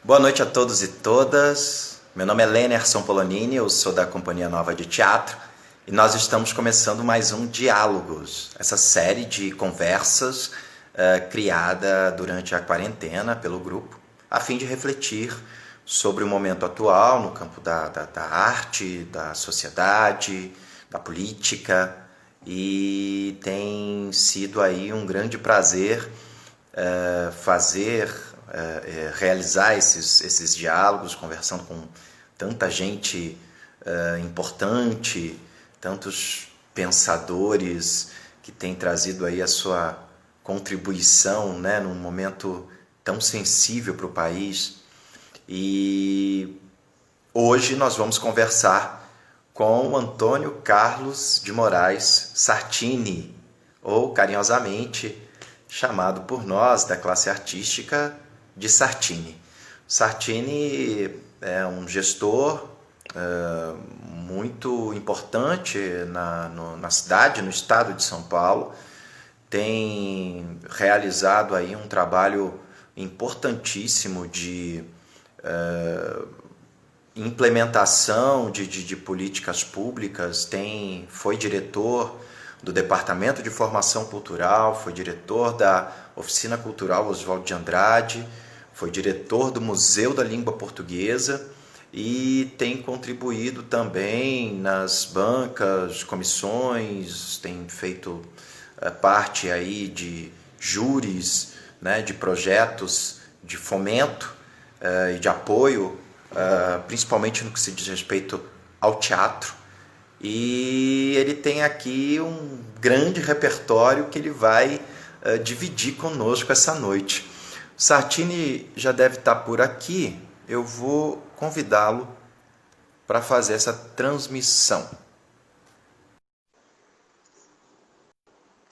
Boa noite a todos e todas. Meu nome é Lenerson Polonini, eu sou da Companhia Nova de Teatro e nós estamos começando mais um Diálogos, essa série de conversas criada durante a quarentena pelo grupo, a fim de refletir sobre o momento atual no campo da arte, da sociedade, da política, e tem sido aí um grande prazer realizar esses diálogos, conversando com tanta gente importante, tantos pensadores que têm trazido aí a sua contribuição, né, num momento tão sensível para o país. E hoje nós vamos conversar com o Antônio Carlos de Moraes Sartini, ou carinhosamente chamado por nós da classe artística de Sartini. Sartini é um gestor muito importante na cidade, no estado de São Paulo, tem realizado aí um trabalho importantíssimo de implementação de políticas públicas, foi diretor do Departamento de Formação Cultural, foi diretor da Oficina Cultural Oswaldo de Andrade, foi diretor do Museu da Língua Portuguesa e tem contribuído também nas bancas, comissões, tem feito parte aí de júris, né, de projetos de fomento e de apoio, principalmente no que se diz respeito ao teatro. E ele tem aqui um grande repertório que ele vai dividir conosco essa noite. O Sartini já deve estar por aqui, eu vou convidá-lo para fazer essa transmissão.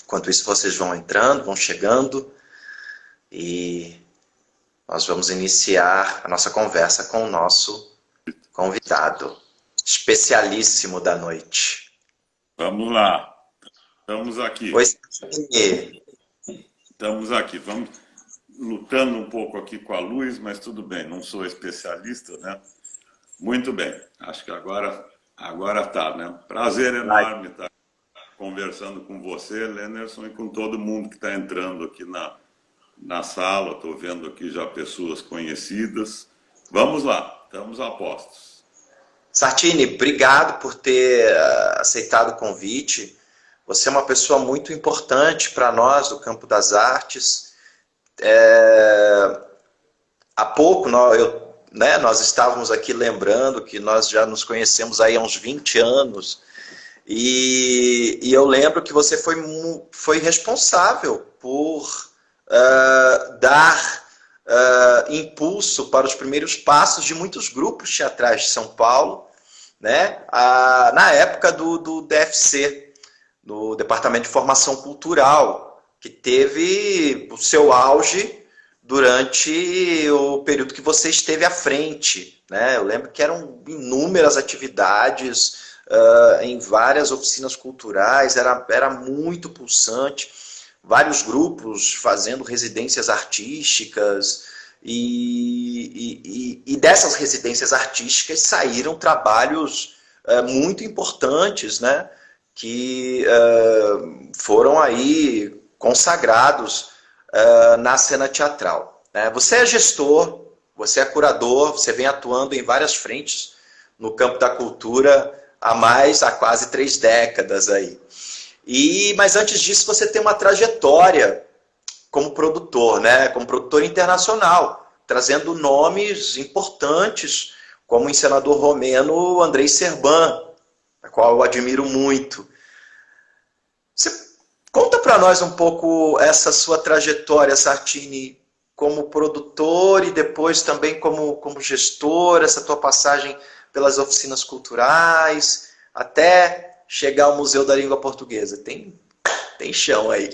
Enquanto isso, vocês vão entrando, vão chegando e nós vamos iniciar a nossa conversa com o nosso convidado, especialíssimo da noite. Vamos lá, estamos aqui. Oi, Sartini. Estamos aqui, vamos lutando um pouco aqui com a luz, mas tudo bem, não sou especialista, né? Muito bem, acho que agora tá, né? Prazer enorme estar conversando com você, Lenerson, e com todo mundo que está entrando aqui na sala. Estou vendo aqui já pessoas conhecidas. Vamos lá, estamos a postos. Sartini, obrigado por ter aceitado o convite. Você é uma pessoa muito importante para nós do campo das artes. Há pouco nós estávamos aqui lembrando que nós já nos conhecemos aí há uns 20 anos. E eu lembro que você foi responsável por dar impulso para os primeiros passos de muitos grupos teatrais de São Paulo, né? Na época do DFC, do Departamento de Formação Cultural, que teve o seu auge durante o período que você esteve à frente, né? Eu lembro que eram inúmeras atividades em várias oficinas culturais, era muito pulsante, vários grupos fazendo residências artísticas, e dessas residências artísticas saíram trabalhos muito importantes, né, que foram aí consagrados na cena teatral. Você é gestor, você é curador, você vem atuando em várias frentes no campo da cultura há quase 3 décadas aí. Mas antes disso você tem uma trajetória como produtor, né? Como produtor internacional, trazendo nomes importantes, como o encenador romeno Andrei Serban, a qual eu admiro muito. Você conta para nós um pouco essa sua trajetória, Sartini, como produtor e depois também como gestor, essa tua passagem pelas oficinas culturais, até chegar ao Museu da Língua Portuguesa. Tem chão aí.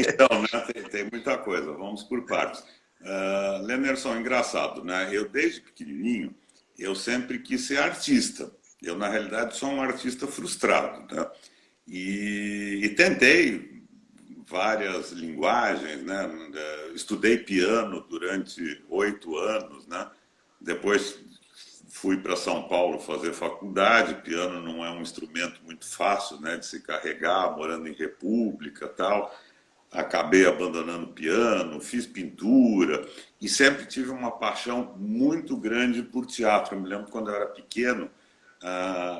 Então, né, tem muita coisa, vamos por partes. Lenerson, engraçado, né? Eu, desde pequenininho, eu sempre quis ser artista. Eu, na realidade, sou um artista frustrado, né? E tentei várias linguagens, né? Estudei piano durante 8 anos, né? Depois fui para São Paulo fazer faculdade. Piano não é um instrumento muito fácil, né, de se carregar, morando em república, tal. Acabei abandonando o piano, fiz pintura e sempre tive uma paixão muito grande por teatro. Eu me lembro quando eu era pequeno,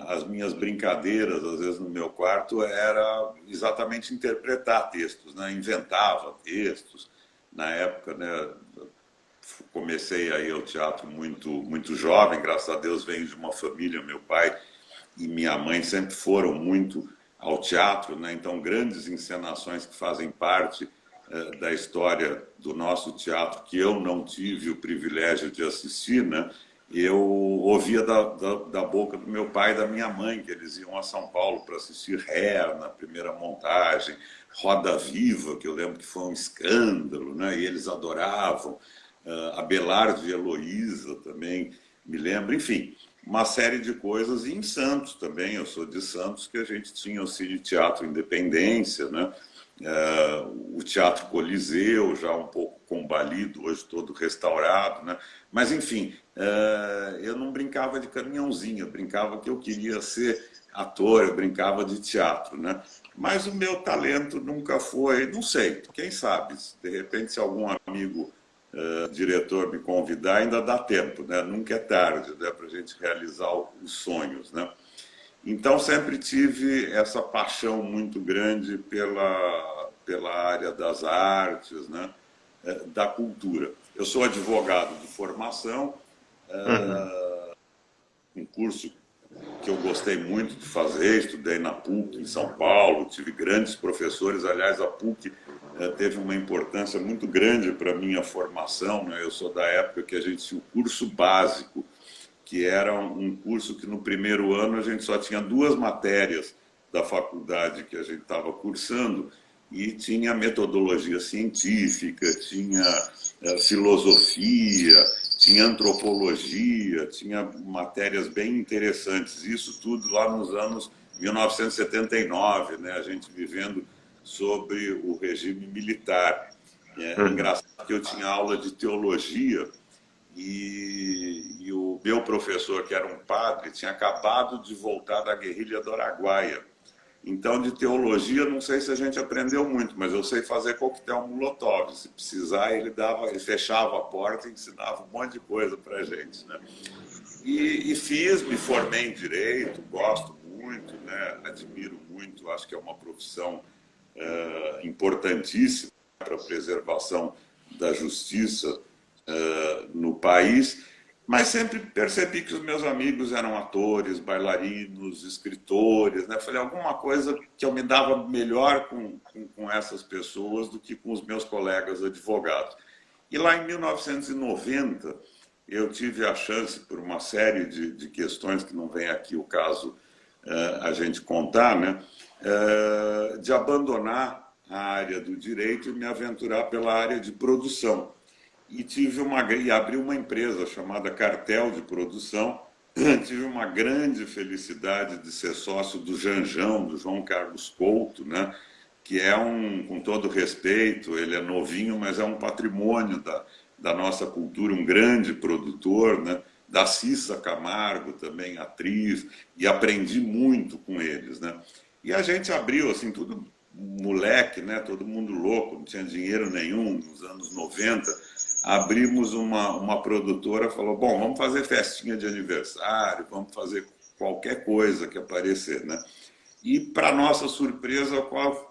as minhas brincadeiras, às vezes no meu quarto, era exatamente interpretar textos, né? Inventava textos. Na época, né, comecei aí ao teatro muito jovem, graças a Deus venho de uma família, meu pai e minha mãe sempre foram muito ao teatro, né? Então grandes encenações que fazem parte da história do nosso teatro, que eu não tive o privilégio de assistir, né? Eu ouvia da boca do meu pai e da minha mãe, que eles iam a São Paulo para assistir Hair na primeira montagem, Roda Viva, que eu lembro que foi um escândalo, né? E eles adoravam, Abelardo e Heloísa também, me lembro, enfim, uma série de coisas. E em Santos também, eu sou de Santos, que a gente tinha o Cine Teatro Independência, né? O Teatro Coliseu, já um pouco combalido, hoje todo restaurado, né? Mas, enfim, eu não brincava de caminhãozinho, eu brincava que eu queria ser ator, eu brincava de teatro, né? Mas o meu talento nunca foi, não sei, quem sabe, de repente se algum amigo diretor me convidar, ainda dá tempo, né? Nunca é tarde, né, para a gente realizar os sonhos, né? Então sempre tive essa paixão muito grande pela área das artes, né? Da cultura. Eu sou advogado de formação, um curso que eu gostei muito de fazer, estudei na PUC em São Paulo, tive grandes professores. Aliás, a PUC teve uma importância muito grande para a minha formação, né? Eu sou da época que a gente tinha o curso básico, que era um curso que no primeiro ano a gente só tinha 2 matérias da faculdade que a gente estava cursando, e tinha metodologia científica, tinha filosofia, tinha antropologia, tinha matérias bem interessantes. Isso tudo lá nos anos 1979, né? A gente vivendo sobre o regime militar. É engraçado que eu tinha aula de teologia e o meu professor, que era um padre, tinha acabado de voltar da guerrilha do Araguaia. Então, de teologia, não sei se a gente aprendeu muito, mas eu sei fazer coquetel Molotov. Se precisar, ele fechava a porta e ensinava um monte de coisa para a gente, né? E fiz, me formei em Direito, gosto muito, né? Admiro muito, acho que é uma profissão importantíssima para a preservação da justiça no país. Mas sempre percebi que os meus amigos eram atores, bailarinos, escritores, né? Falei, alguma coisa que eu me dava melhor com essas pessoas do que com os meus colegas advogados. E lá em 1990, eu tive a chance, por uma série de questões que não vem aqui o caso a gente contar, né? De abandonar a área do direito e me aventurar pela área de produção. E abri uma empresa chamada Cartel de Produção. Tive uma grande felicidade de ser sócio do Janjão, do João Carlos Couto, né? Que é com todo respeito, ele é novinho, mas é um patrimônio da nossa cultura, um grande produtor, né? Da Cissa Camargo, também atriz, e aprendi muito com eles, né? E a gente abriu, assim, tudo moleque, né? Todo mundo louco, não tinha dinheiro nenhum, nos anos 90. Abrimos uma produtora, falou, bom, vamos fazer festinha de aniversário, vamos fazer qualquer coisa que aparecer, né? E, para nossa surpresa,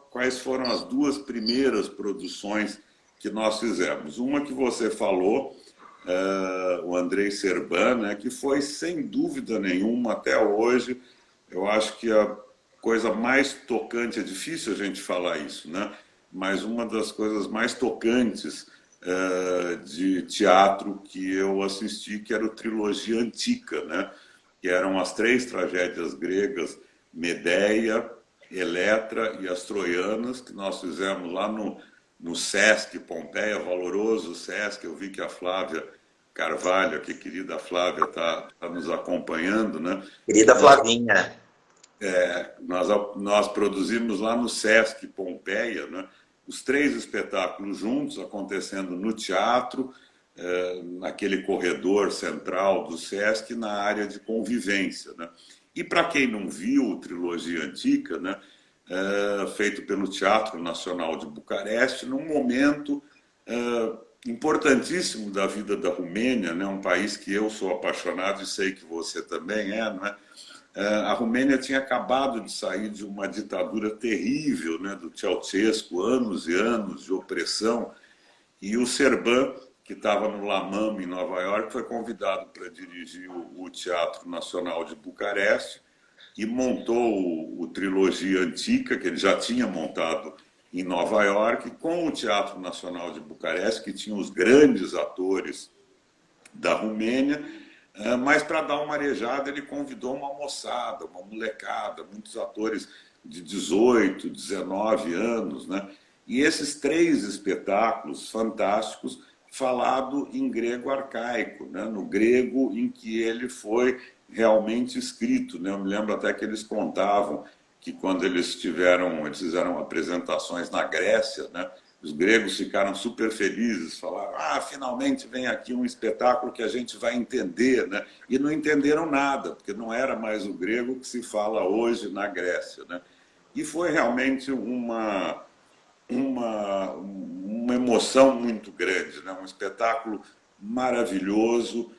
quais foram as 2 primeiras produções que nós fizemos? Uma que você falou, o Andrei Serban, né, que foi, sem dúvida nenhuma, até hoje, eu acho que a coisa mais tocante, é difícil a gente falar isso, né? Mas uma das coisas mais tocantes de teatro que eu assisti, que era o Trilogia Antica, né? Que eram as 3 tragédias gregas, Medeia, Eletra e as Troianas, que nós fizemos lá no Sesc Pompeia, valoroso Sesc. Eu vi que a Flávia Carvalho, que querida Flávia, está nos acompanhando, né? Querida Flavinha. Nós produzimos lá no Sesc Pompeia, né? Os 3 espetáculos juntos, acontecendo no teatro, naquele corredor central do Sesc, na área de convivência, né? E para quem não viu o Trilogia Antiga, né, feito pelo Teatro Nacional de Bucareste, num momento importantíssimo da vida da Romênia, né, um país que eu sou apaixonado e sei que você também é, não é? A Romênia tinha acabado de sair de uma ditadura terrível, né, do Ceausescu, anos e anos de opressão, e o Serban, que estava no La Mama, em Nova York, foi convidado para dirigir o Teatro Nacional de Bucareste e montou o Trilogia Antiga, que ele já tinha montado em Nova York, com o Teatro Nacional de Bucareste, que tinha os grandes atores da Romênia, mas para dar uma arejada ele convidou uma moçada, uma molecada, muitos atores de 18, 19 anos, né? E esses 3 espetáculos fantásticos falado em grego arcaico, né? No grego em que ele foi realmente escrito, né? Eu me lembro até que eles contavam que quando eles fizeram apresentações na Grécia, né? Os gregos ficaram super felizes, falaram, finalmente vem aqui um espetáculo que a gente vai entender, né? E não entenderam nada, porque não era mais o grego que se fala hoje na Grécia, né? E foi realmente uma emoção muito grande, né? Um espetáculo maravilhoso,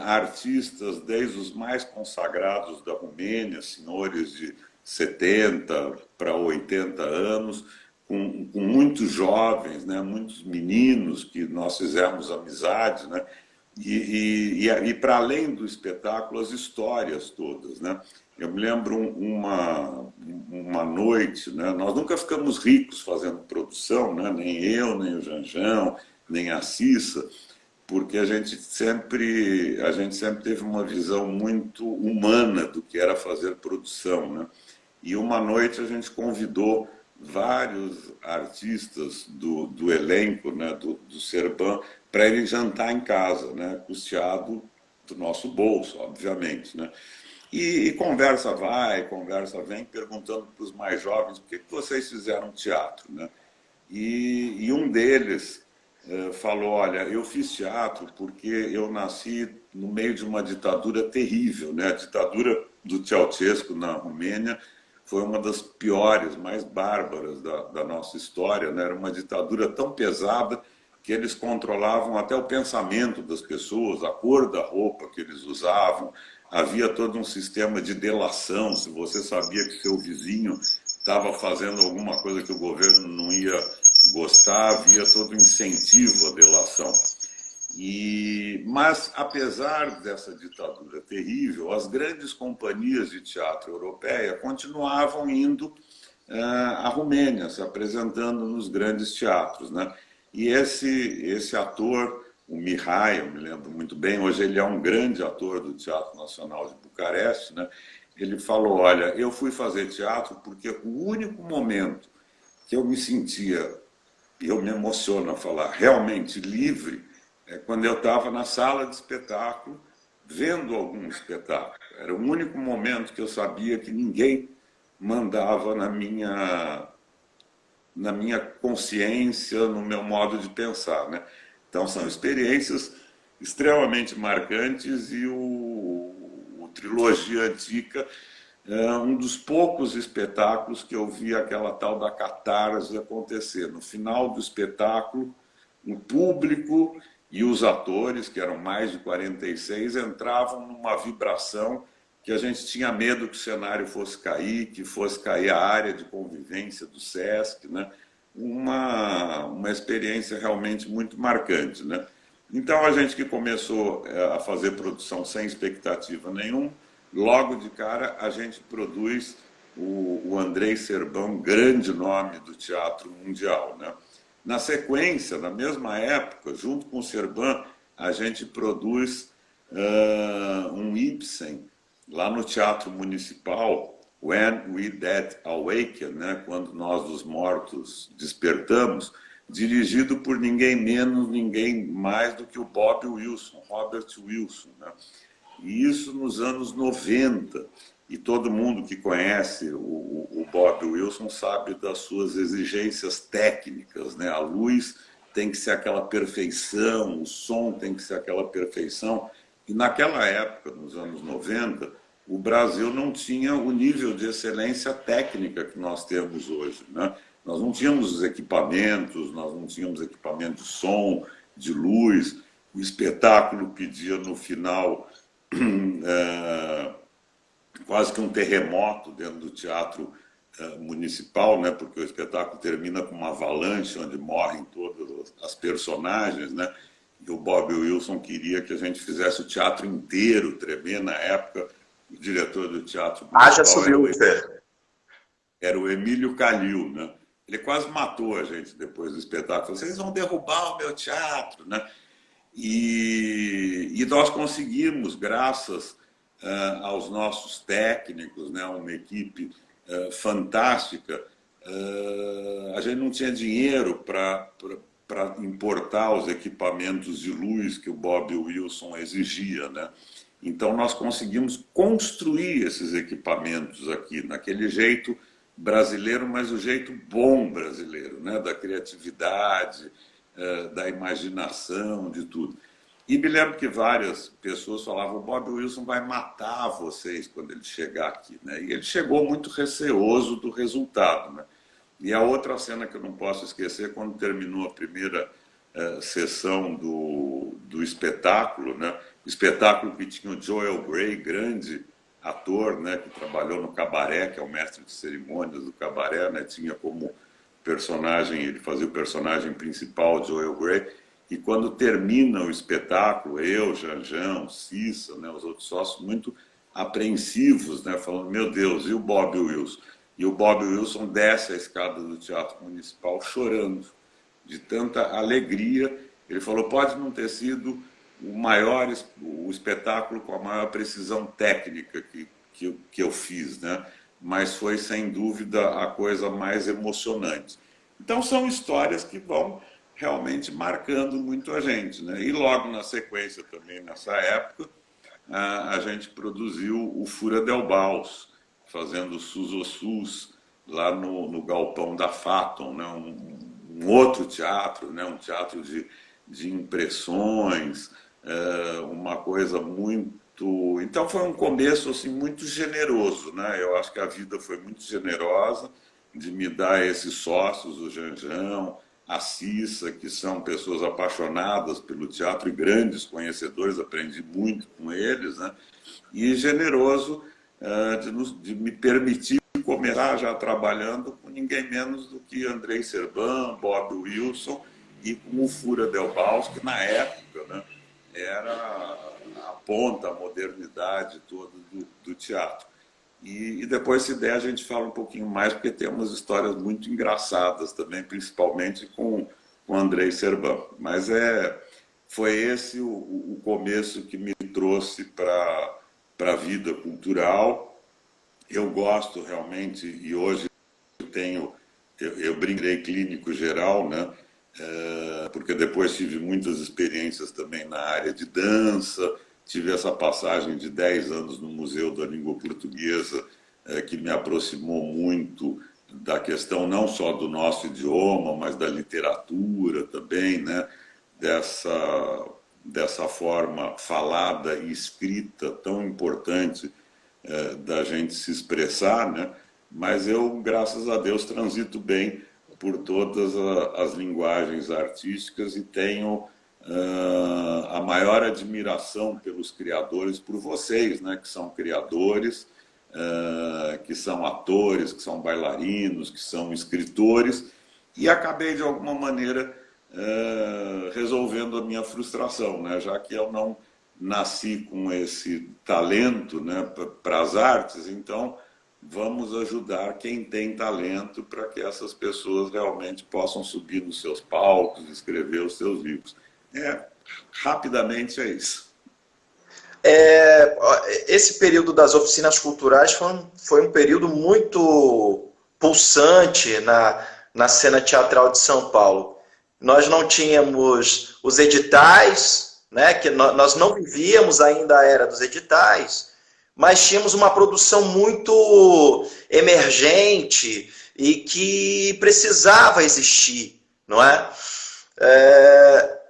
artistas desde os mais consagrados da Romênia, senhores de 70 para 80 anos, com muitos jovens, né? Muitos meninos que nós fizemos amizade, né? E para além do espetáculo, as histórias todas, né? Eu me lembro uma noite, né? Nós nunca ficamos ricos fazendo produção, né? Nem eu, nem o Janjão, nem a Cissa, porque a gente sempre teve uma visão muito humana do que era fazer produção, né? E uma noite a gente convidou vários artistas do elenco, né, do Serban, para ele jantar em casa, né, custeado do nosso bolso, obviamente, né? E conversa vai, conversa vem, perguntando para os mais jovens por que vocês fizeram teatro, né? E um deles falou, olha, eu fiz teatro porque eu nasci no meio de uma ditadura terrível, né? A ditadura do Ceausescu na Romênia foi uma das piores, mais bárbaras da nossa história, né? Era uma ditadura tão pesada que eles controlavam até o pensamento das pessoas, a cor da roupa que eles usavam. Havia todo um sistema de delação. Se você sabia que seu vizinho estava fazendo alguma coisa que o governo não ia gostar, havia todo um incentivo à delação. Mas, apesar dessa ditadura terrível, as grandes companhias de teatro europeia continuavam indo à Romênia, se apresentando nos grandes teatros, né? E esse ator, o Mihai, eu me lembro muito bem, hoje ele é um grande ator do Teatro Nacional de Bucareste, né? Ele falou, olha, eu fui fazer teatro porque o único momento que eu me sentia, e eu me emociono a falar, realmente livre, é quando eu estava na sala de espetáculo, vendo algum espetáculo. Era o único momento que eu sabia que ninguém mandava na minha consciência, no meu modo de pensar, né? Então são experiências extremamente marcantes e o Trilogia Antiga é um dos poucos espetáculos que eu vi aquela tal da catarse acontecer. No final do espetáculo, o público e os atores, que eram mais de 46, entravam numa vibração que a gente tinha medo que o cenário fosse cair, que fosse cair a área de convivência do Sesc, né? Uma experiência realmente muito marcante, né? Então, a gente que começou a fazer produção sem expectativa nenhuma, logo de cara a gente produz o Andrei Serban, grande nome do teatro mundial, né? Na sequência, na mesma época, junto com o Serban, a gente produz um Ibsen lá no Teatro Municipal, When We Dead Awaken, né? Quando nós os mortos despertamos, dirigido por ninguém menos, ninguém mais do que o Bob Wilson, Robert Wilson, né? E isso nos anos 90. E todo mundo que conhece o Bob Wilson sabe das suas exigências técnicas, né? A luz tem que ser aquela perfeição, o som tem que ser aquela perfeição. E naquela época, nos anos 90, o Brasil não tinha o nível de excelência técnica que nós temos hoje, né? Nós não tínhamos os equipamentos, nós não tínhamos equipamento de som, de luz. O espetáculo pedia no final quase que um terremoto dentro do teatro municipal, né? Porque o espetáculo termina com uma avalanche onde morrem todas as personagens, né? E o Bob Wilson queria que a gente fizesse o teatro inteiro tremer. Na época, o diretor do teatro municipal era o Emílio Calil, né? Ele quase matou a gente depois do espetáculo. Vocês vão derrubar o meu teatro, né? E nós conseguimos, graças aos nossos técnicos, né? Uma equipe fantástica. A gente não tinha dinheiro para importar os equipamentos de luz que o Bob Wilson exigia, né? Então nós conseguimos construir esses equipamentos aqui, naquele jeito brasileiro, mas o jeito bom brasileiro, né? Da criatividade, da imaginação, de tudo. E me lembro que várias pessoas falavam: o Bob Wilson vai matar vocês quando ele chegar aqui, né? E ele chegou muito receoso do resultado, né? E a outra cena que eu não posso esquecer, quando terminou a primeira sessão do espetáculo, né? O espetáculo que tinha o Joel Grey, grande ator, né? Que trabalhou no Cabaré, que é o mestre de cerimônias do Cabaré, né? Tinha como personagem, ele fazia o personagem principal, Joel Grey. E quando termina o espetáculo, eu, Janjão, Cissa, né? Os outros sócios muito apreensivos, né? Falando: meu Deus, e o Bob Wilson? E o Bob Wilson desce a escada do Teatro Municipal chorando, de tanta alegria. Ele falou: pode não ter sido o espetáculo com a maior precisão técnica que eu fiz, né? Mas foi, sem dúvida, a coisa mais emocionante. Então, são histórias que vão realmente marcando muito a gente, né? E logo na sequência, também nessa época, a gente produziu o Fura del Baus, fazendo Sus lá no galpão da Faton, né? Um outro teatro, né? Um teatro de impressões, uma coisa muito... Então foi um começo assim, muito generoso, né? Eu acho que a vida foi muito generosa de me dar esses sócios, o Janjão, a Cissa, que são pessoas apaixonadas pelo teatro e grandes conhecedores, aprendi muito com eles, né? E generoso de me permitir começar já trabalhando com ninguém menos do que Andrei Serban, Bob Wilson e com o Fura del Baus, que na época, né, era a ponta, a modernidade toda do teatro. E depois, se der, a gente fala um pouquinho mais, porque tem umas histórias muito engraçadas também, principalmente com Andrei Serban. Mas foi esse o começo que me trouxe para a vida cultural. Eu gosto realmente, e hoje eu brinquei clínico geral, né? Porque depois tive muitas experiências também na área de dança, tive essa passagem de 10 anos no Museu da Língua Portuguesa, que me aproximou muito da questão não só do nosso idioma, mas da literatura também, né? Dessa forma falada e escrita tão importante da gente se expressar, né? Mas eu, graças a Deus, transito bem por todas as linguagens artísticas e tenho a maior admiração pelos criadores, por vocês, né? Que são criadores, que são atores, que são bailarinos, que são escritores, e acabei, de alguma maneira, resolvendo a minha frustração, né? Já que eu não nasci com esse talento, né, para as artes, então vamos ajudar quem tem talento para que essas pessoas realmente possam subir nos seus palcos, escrever os seus livros. Rapidamente é isso. Esse período das oficinas culturais foi um período muito pulsante na cena teatral de São Paulo. Nós não tínhamos os editais, né, que nós não vivíamos ainda a era dos editais, mas tínhamos uma produção muito emergente e que precisava existir, não é?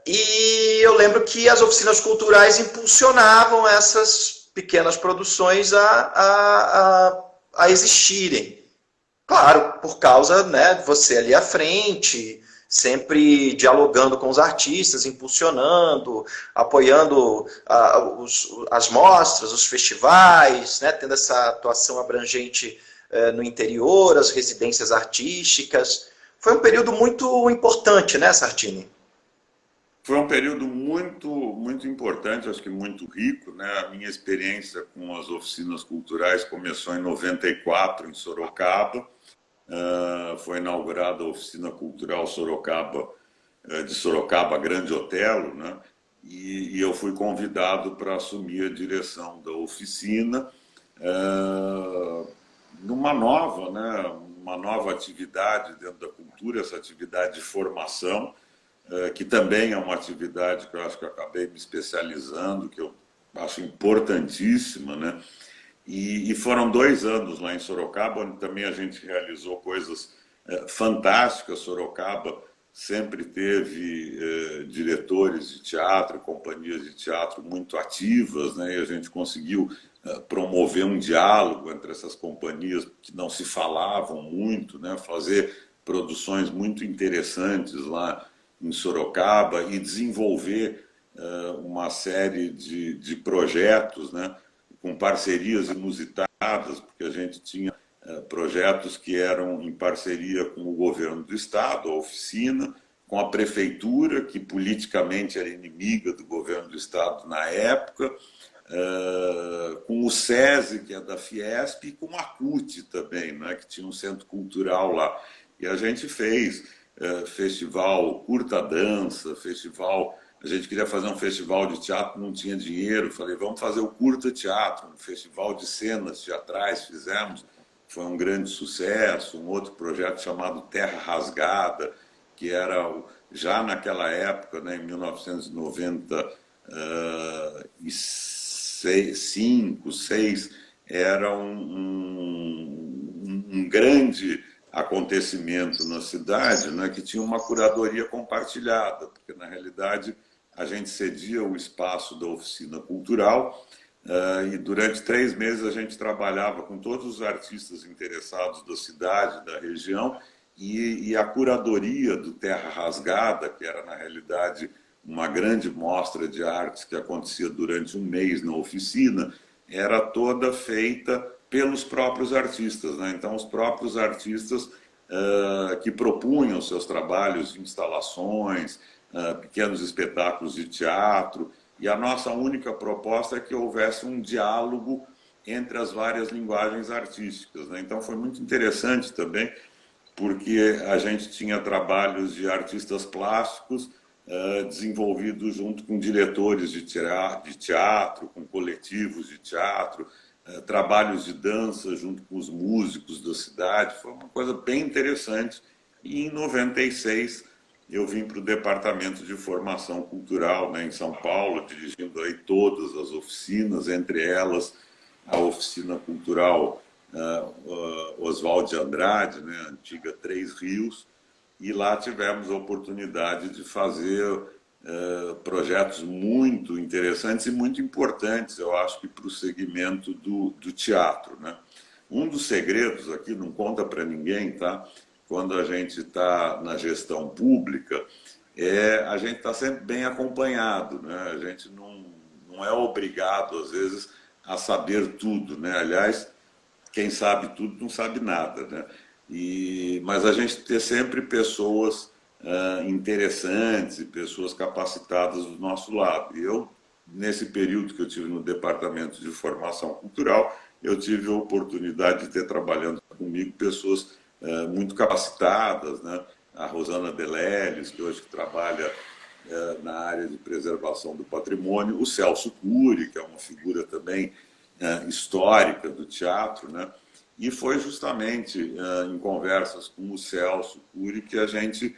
E eu lembro que as oficinas culturais impulsionavam essas pequenas produções a existirem. Claro, por causa, né, de você ali à frente, sempre dialogando com os artistas, impulsionando, apoiando as mostras, os festivais, né, tendo essa atuação abrangente no interior, as residências artísticas. Foi um período muito importante, né, Sartini? Foi um período muito importante, acho que muito rico, né? A minha experiência com as oficinas culturais começou em 94, em Sorocaba. Foi inaugurada a Oficina Cultural Sorocaba, de Sorocaba Grande Otelo, né? E eu fui convidado para assumir a direção da oficina, numa nova, né? Uma nova atividade dentro da cultura, essa atividade de formação, que também é uma atividade que eu acho que eu acabei me especializando, que eu acho importantíssima, né? E foram 2 anos lá em Sorocaba, onde também a gente realizou coisas fantásticas. Sorocaba sempre teve diretores de teatro, companhias de teatro muito ativas, né? E a gente conseguiu promover um diálogo entre essas companhias que não se falavam muito, né? Fazer produções muito interessantes lá em Sorocaba e desenvolver uma série de projetos, né? Com parcerias inusitadas, porque a gente tinha projetos que eram em parceria com o governo do estado, a oficina, com a prefeitura, que politicamente era inimiga do governo do estado na época, com o SESI, que é da Fiesp, e com a CUT também, né, que tinha um centro cultural lá. E a gente fez festival curta dança, festival... A gente queria fazer um festival de teatro, não tinha dinheiro. Falei, vamos fazer o curta teatro, um festival de cenas teatrais, fizemos. Foi um grande sucesso. Um outro projeto chamado Terra Rasgada, que era já naquela época, né, em 1995, 6, era um grande acontecimento na cidade, né, que tinha uma curadoria compartilhada, porque na realidade a gente cedia o espaço da oficina cultural e durante 3 meses a gente trabalhava com todos os artistas interessados da cidade, da região, e a curadoria do Terra Rasgada, que era na realidade uma grande mostra de artes que acontecia durante um mês na oficina, era toda feita pelos próprios artistas, né? Então os próprios artistas que propunham seus trabalhos de instalações, pequenos espetáculos de teatro, e a nossa única proposta é que houvesse um diálogo entre as várias linguagens artísticas, né? Então foi muito interessante também, porque a gente tinha trabalhos de artistas plásticos desenvolvidos junto com diretores de teatro, com coletivos de teatro, trabalhos de dança junto com os músicos da cidade. Foi uma coisa bem interessante. E em 96 eu vim para o Departamento de Formação Cultural, né, em São Paulo, dirigindo aí todas as oficinas, entre elas a oficina cultural Oswald de Andrade, né, a antiga Três Rios, e lá tivemos a oportunidade de fazer projetos muito interessantes e muito importantes, eu acho que para o segmento do teatro, né? Um dos segredos aqui, não conta para ninguém, tá? Quando a gente está na gestão pública, a gente está sempre bem acompanhado, né? A gente não é obrigado, às vezes, a saber tudo, né? Aliás, quem sabe tudo não sabe nada, né? Mas a gente ter sempre pessoas interessantes e pessoas capacitadas do nosso lado. E eu, nesse período que eu tive no Departamento de Formação Cultural, eu tive a oportunidade de ter trabalhando comigo pessoas muito capacitadas, né? A Rosana Beleles, que hoje trabalha na área de preservação do patrimônio, o Celso Cury, que é uma figura também histórica do teatro, né? E foi justamente em conversas com o Celso Cury que a gente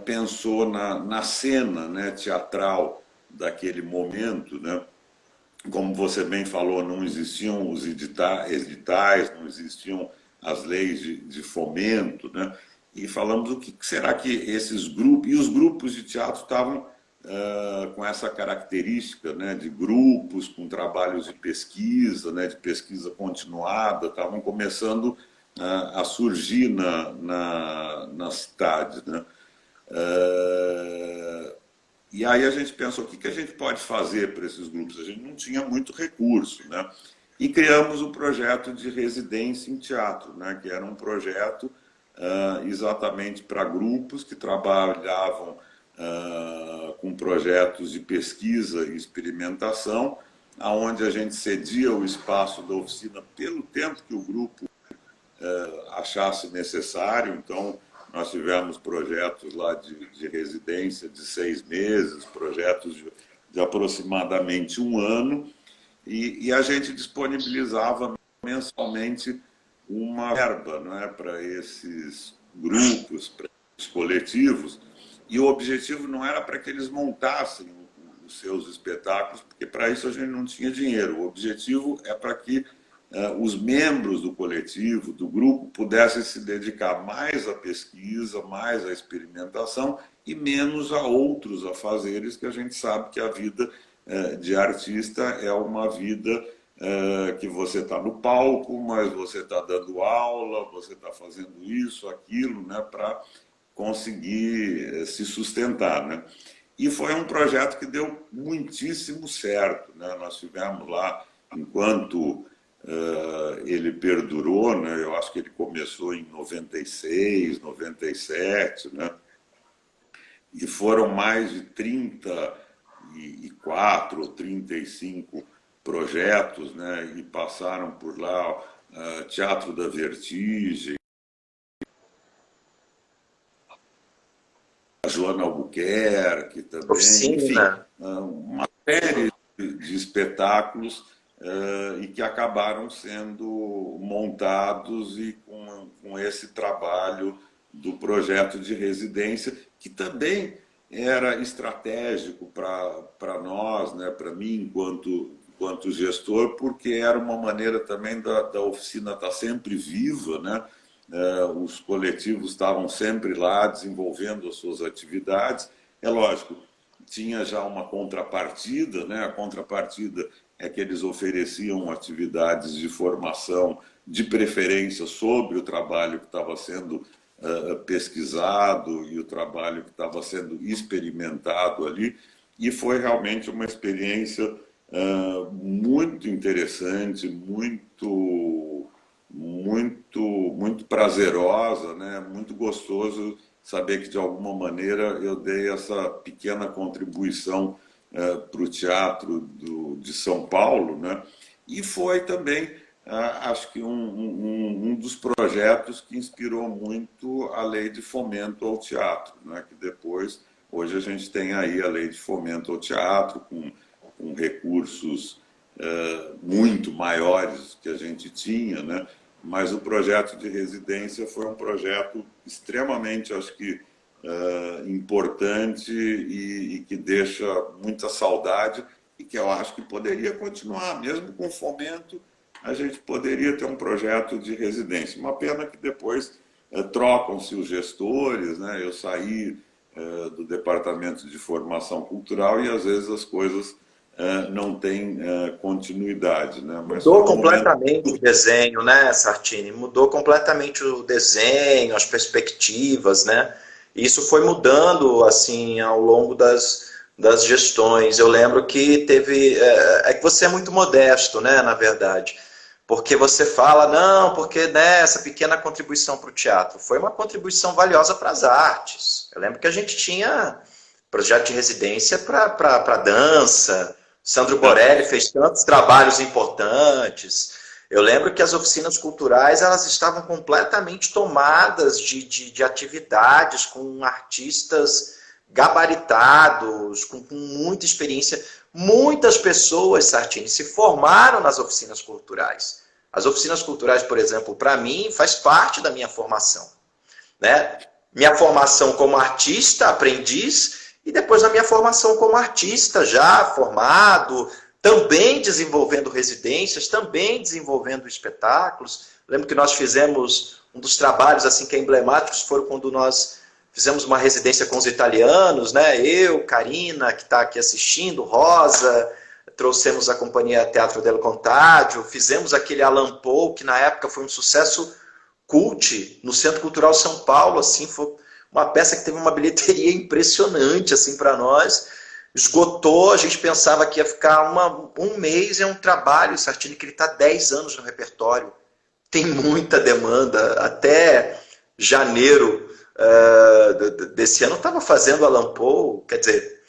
pensou na cena, né, teatral daquele momento, né? Como você bem falou, não existiam os editais, não existiam as leis de fomento, né? e falamos o que será que esses grupos, e os grupos de teatro estavam com essa característica, né, de grupos com trabalhos de pesquisa, né, de pesquisa continuada, estavam começando a surgir na cidade, né? E aí a gente pensou, o que a gente pode fazer para esses grupos? A gente não tinha muito recurso, né? E criamos o projeto de residência em teatro, né? Que era um projeto exatamente para grupos que trabalhavam com projetos de pesquisa e experimentação, aonde a gente cedia o espaço da oficina pelo tempo que o grupo achasse necessário. Então, nós tivemos projetos lá de residência de 6 meses, projetos de aproximadamente 1 ano, e a gente disponibilizava mensalmente uma verba, não é, para esses grupos, para esses coletivos, e o objetivo não era para que eles montassem os seus espetáculos, porque para isso a gente não tinha dinheiro. O objetivo é para que os membros do coletivo, do grupo, pudessem se dedicar mais à pesquisa, mais à experimentação e menos a outros afazeres, que a gente sabe que a vida de artista é uma vida que você está no palco, mas você está dando aula, você está fazendo isso, aquilo, né, para conseguir se sustentar, né? E foi um projeto que deu muitíssimo certo, né? Nós tivemos lá, enquanto ele perdurou, né? Eu acho que ele começou em 96, 97, né? E foram mais de 34 ou 35 projetos, né? E passaram por lá Teatro da Vertigem, a Joana Albuquerque também, Oficina. enfim, uma série de espetáculos e que acabaram sendo montados e com esse trabalho do projeto de residência, que também era estratégico para nós, né, para mim, enquanto gestor, porque era uma maneira também da oficina estar sempre viva, né? Os coletivos estavam sempre lá desenvolvendo as suas atividades. É lógico, tinha já uma contrapartida, né? A contrapartida é que eles ofereciam atividades de formação, de preferência sobre o trabalho que estava sendo pesquisado e o trabalho que estava sendo experimentado ali, e foi realmente uma experiência muito interessante, muito prazerosa, né? Muito gostoso saber que, de alguma maneira, eu dei essa pequena contribuição para o teatro de São Paulo, né? E foi também, acho que um dos projetos que inspirou muito a Lei de Fomento ao Teatro, né? Que depois, hoje a gente tem aí a Lei de Fomento ao Teatro, com recursos muito maiores que a gente tinha, né? Mas o projeto de residência foi um projeto extremamente, acho que, importante e que deixa muita saudade, e que eu acho que poderia continuar, mesmo com fomento, a gente poderia ter um projeto de residência. Uma pena que depois trocam-se os gestores, né? Eu saí do Departamento de Formação Cultural e às vezes as coisas não têm continuidade, né? Mas mudou completamente o desenho, né, Sartini? Mudou completamente o desenho, as perspectivas, né? E isso foi mudando, assim, ao longo das gestões. Eu lembro que teve... É que você é muito modesto, né, na verdade. Porque você fala, não, porque né, essa pequena contribuição para o teatro foi uma contribuição valiosa para as artes. Eu lembro que a gente tinha projeto de residência para dança. Sandro Borelli fez tantos trabalhos importantes. Eu lembro que as oficinas culturais elas estavam completamente tomadas de atividades com artistas gabaritados, com muita experiência. Muitas pessoas, Sartini, se formaram nas oficinas culturais. As oficinas culturais, por exemplo, para mim, faz parte da minha formação, né? Minha formação como artista, aprendiz, e depois a minha formação como artista, já formado, também desenvolvendo residências, também desenvolvendo espetáculos. Lembro que nós fizemos Um dos trabalhos assim que é emblemáticos foram quando nós fizemos uma residência com os italianos, né? Eu, Karina, que está aqui assistindo, Rosa, trouxemos a companhia Teatro del Contádio, fizemos aquele Allan Poe, que na época foi um sucesso cult no Centro Cultural São Paulo, assim, foi uma peça que teve uma bilheteria impressionante assim para nós. Esgotou, a gente pensava que ia ficar um mês, é um trabalho, Sartini, que ele está 10 anos no repertório. Tem muita demanda, até janeiro desse ano estava fazendo Allan Poe, quer dizer,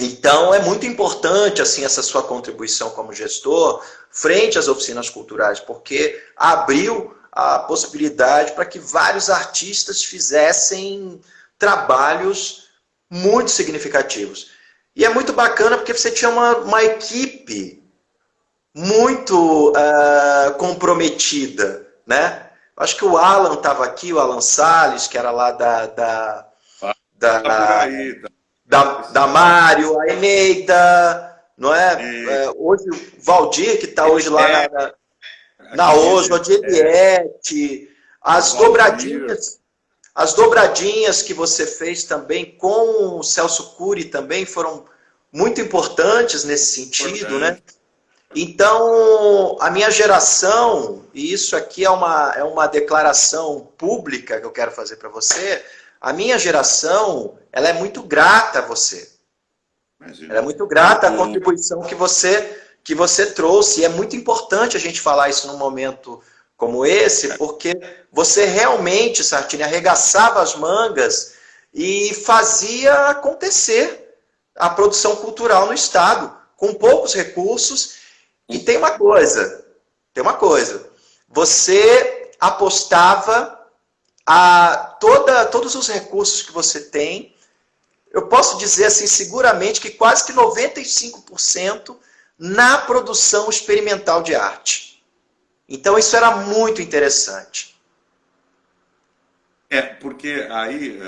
então é muito importante assim essa sua contribuição como gestor frente às oficinas culturais, porque abriu a possibilidade para que vários artistas fizessem trabalhos muito significativos. E é muito bacana porque você tinha uma equipe muito comprometida, né? Acho que o Alan estava aqui, o Alan Salles, que era lá da Mário, a Eneida, não é? Hoje o Valdir, que está hoje lá na Osmo, a Eliette, as dobradinhas que você fez também com o Celso Cury também foram muito importantes nesse sentido, né? Então, a minha geração, e isso aqui é uma declaração pública que eu quero fazer para você, a minha geração, ela é muito grata a você. Ela é muito grata à contribuição que você trouxe. E é muito importante a gente falar isso num momento como esse, porque você realmente, Sartini, arregaçava as mangas e fazia acontecer a produção cultural no Estado, com poucos recursos. E tem uma coisa, você apostava todos os recursos que você tem, eu posso dizer assim, seguramente que quase que 95% na produção experimental de arte. Então isso era muito interessante. Porque aí,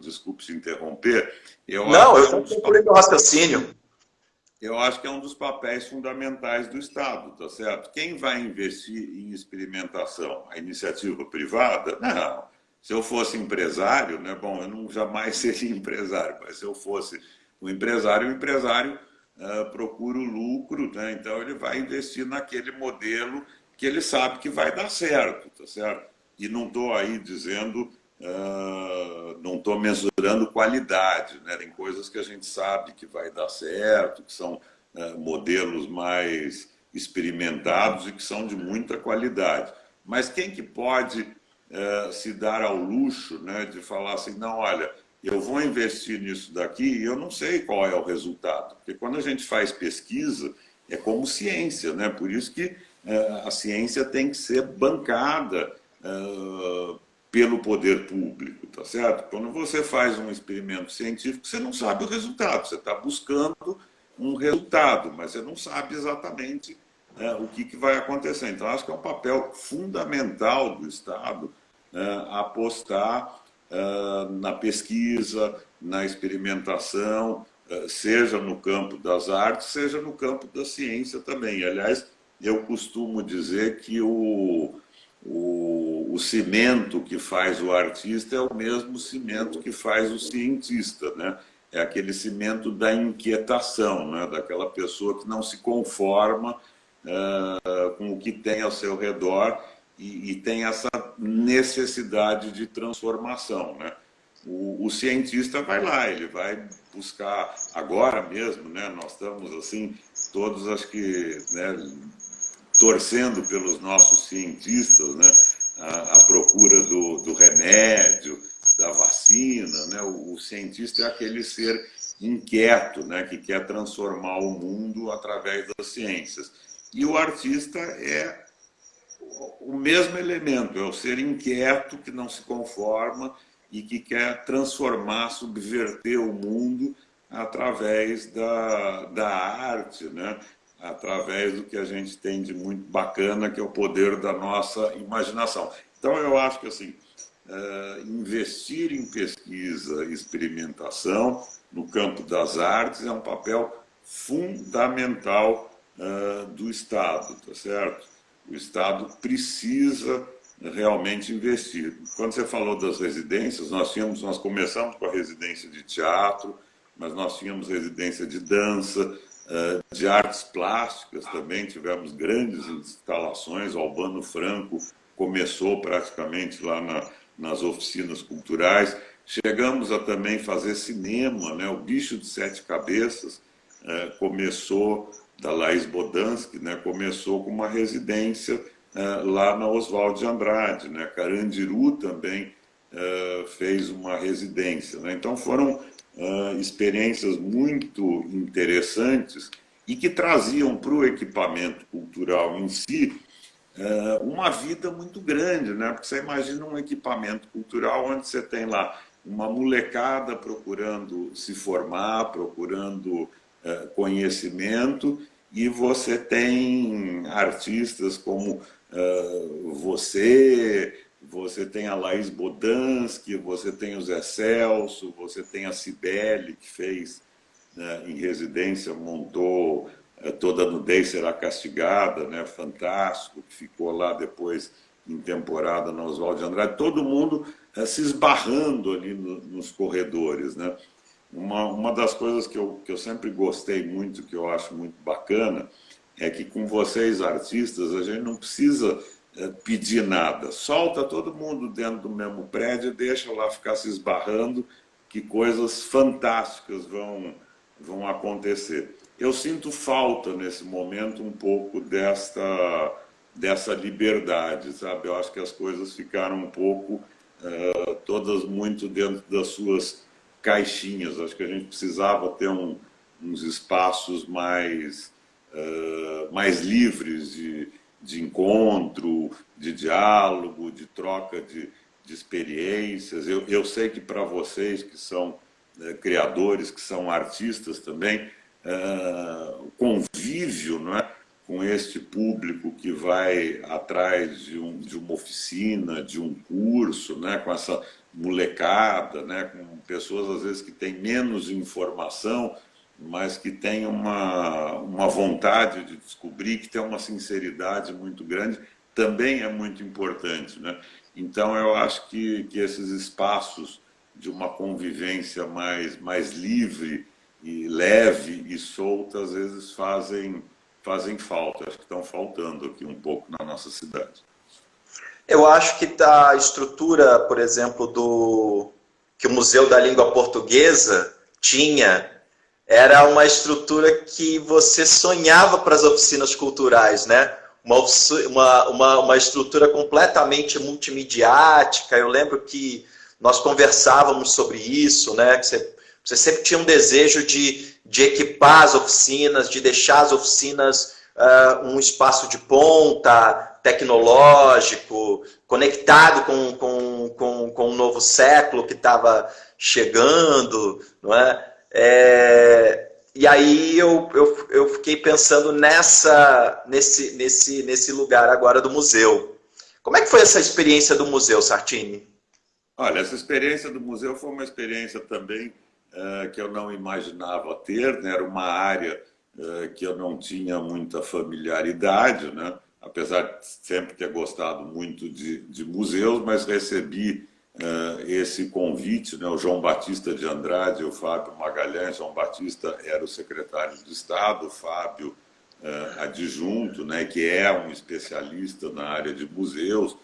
desculpe se interromper, eu estou concluindo o raciocínio. Eu acho que é um dos papéis fundamentais do Estado, tá certo? Quem vai investir em experimentação? A iniciativa privada? Não. Se eu fosse empresário, né? Bom, eu não jamais seria empresário, mas se eu fosse o empresário procura o lucro, né? Então ele vai investir naquele modelo que ele sabe que vai dar certo, tá certo? E não estou aí dizendo, não estou mensurando qualidade, né? Tem coisas que a gente sabe que vai dar certo, que são modelos mais experimentados e que são de muita qualidade. Mas quem que pode se dar ao luxo, né, de falar assim, não, olha, eu vou investir nisso daqui e eu não sei qual é o resultado. Porque quando a gente faz pesquisa, é como ciência, né? Por isso que a ciência tem que ser bancada pelo poder público, tá certo? Quando você faz um experimento científico, você não sabe o resultado, você está buscando um resultado, mas você não sabe exatamente o que vai acontecer. Então, acho que é um papel fundamental do Estado apostar na pesquisa, na experimentação, seja no campo das artes, seja no campo da ciência também. Aliás, eu costumo dizer que o cimento que faz o artista é o mesmo cimento que faz o cientista, né? É aquele cimento da inquietação, né? Daquela pessoa que não se conforma com o que tem ao seu redor e tem essa necessidade de transformação, né? O cientista vai lá, ele vai buscar agora mesmo, né? Nós estamos assim, todos acho que, né, torcendo pelos nossos cientistas, né? A procura do remédio, da vacina, né? O cientista é aquele ser inquieto, né? Que quer transformar o mundo através das ciências. E o artista é o mesmo elemento, é o ser inquieto que não se conforma e que quer transformar, subverter o mundo através da arte, né? Através do que a gente tem de muito bacana, que é o poder da nossa imaginação. Então, eu acho que assim, investir em pesquisa e experimentação no campo das artes é um papel fundamental do Estado, tá certo? O Estado precisa realmente investir. Quando você falou das residências, nós começamos com a residência de teatro, mas nós tínhamos residência de dança, de artes plásticas também, tivemos grandes instalações, o Albano Franco começou praticamente lá nas oficinas culturais. Chegamos a também fazer cinema, né? O Bicho de Sete Cabeças começou, da Laís Bodansky, né? Começou com uma residência lá na Oswald de Andrade, né? Carandiru também fez uma residência, né? Então foram experiências muito interessantes e que traziam para o equipamento cultural em si uma vida muito grande, né? Porque você imagina um equipamento cultural onde você tem lá uma molecada procurando se formar, procurando conhecimento, e você tem artistas como você tem a Laís Bodansky, você tem o Zé Celso, você tem a Cibele, que fez em residência, montou Toda Nudez Será Castigada, né? Fantástico, que ficou lá depois em temporada na Oswald de Andrade, todo mundo se esbarrando ali nos corredores, né? Uma das coisas que eu sempre gostei muito, que eu acho muito bacana, é que com vocês, artistas, a gente não precisa pedir nada. Solta todo mundo dentro do mesmo prédio e deixa lá ficar se esbarrando, que coisas fantásticas vão acontecer. Eu sinto falta, nesse momento, um pouco dessa liberdade, sabe? Eu acho que as coisas ficaram um pouco, todas muito dentro das suas caixinhas. Acho que a gente precisava ter uns espaços mais livres de encontro, de diálogo, de troca de experiências. Eu sei que para vocês que são criadores, que são artistas também, o convívio, não é, com este público que vai atrás de uma oficina, de um curso, né, com essa molecada, né, com pessoas às vezes que têm menos informação, mas que têm uma vontade de descobrir, que tem uma sinceridade muito grande, também é muito importante, né? Então eu acho que esses espaços de uma convivência mais livre e leve e solta, às vezes fazem falta. Acho que estão faltando aqui um pouco na nossa cidade. Eu acho que a estrutura, por exemplo, que o Museu da Língua Portuguesa tinha, era uma estrutura que você sonhava para as oficinas culturais, né? Uma estrutura completamente multimediática. Eu lembro que nós conversávamos sobre isso, né? Que você sempre tinha um desejo de equipar as oficinas, de deixar as oficinas um espaço de ponta, tecnológico, conectado com um novo século que estava chegando, não é? E aí eu fiquei pensando nesse lugar agora do museu. Como é que foi essa experiência do museu, Sartini? Olha, essa experiência do museu foi uma experiência também que eu não imaginava ter, né? Era uma área que eu não tinha muita familiaridade, né? Apesar de sempre ter gostado muito de museus, mas recebi esse convite, né? O João Batista de Andrade e o Fábio Magalhães. João Batista era o secretário de Estado, o Fábio adjunto, né? Que é um especialista na área de museus,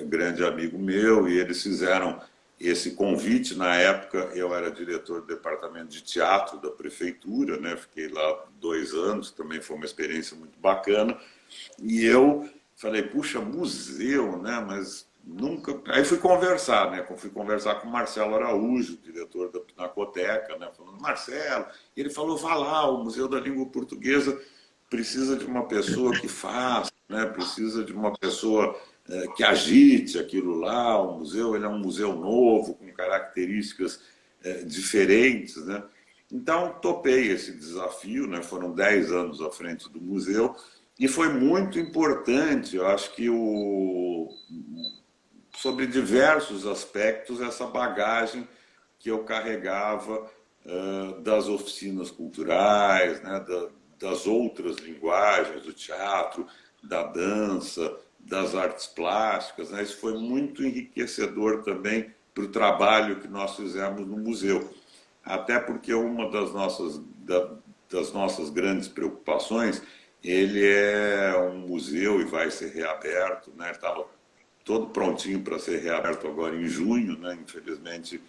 grande amigo meu, e eles fizeram esse convite. Na época eu era diretor do departamento de teatro da prefeitura, né? Fiquei lá 2 anos, também foi uma experiência muito bacana, e eu falei, puxa, museu, né? Mas nunca... Aí fui conversar, né? Fui conversar com o Marcelo Araújo, diretor da Pinacoteca, né? Falando, Marcelo, e ele falou, vá lá, o Museu da Língua Portuguesa precisa de uma pessoa que faça, né? Precisa de uma pessoa que agite aquilo lá. O museu, ele é um museu novo, com características diferentes, né? Então, topei esse desafio, né? Foram 10 anos à frente do museu, e foi muito importante, eu acho que sobre diversos aspectos, essa bagagem que eu carregava das oficinas culturais, né? Das outras linguagens, do teatro, da dança, das artes plásticas, né? Isso foi muito enriquecedor também para o trabalho que nós fizemos no museu. Até porque uma das nossas grandes preocupações, ele é um museu e vai ser reaberto, né? Estava todo prontinho para ser reaberto agora em junho, né? Infelizmente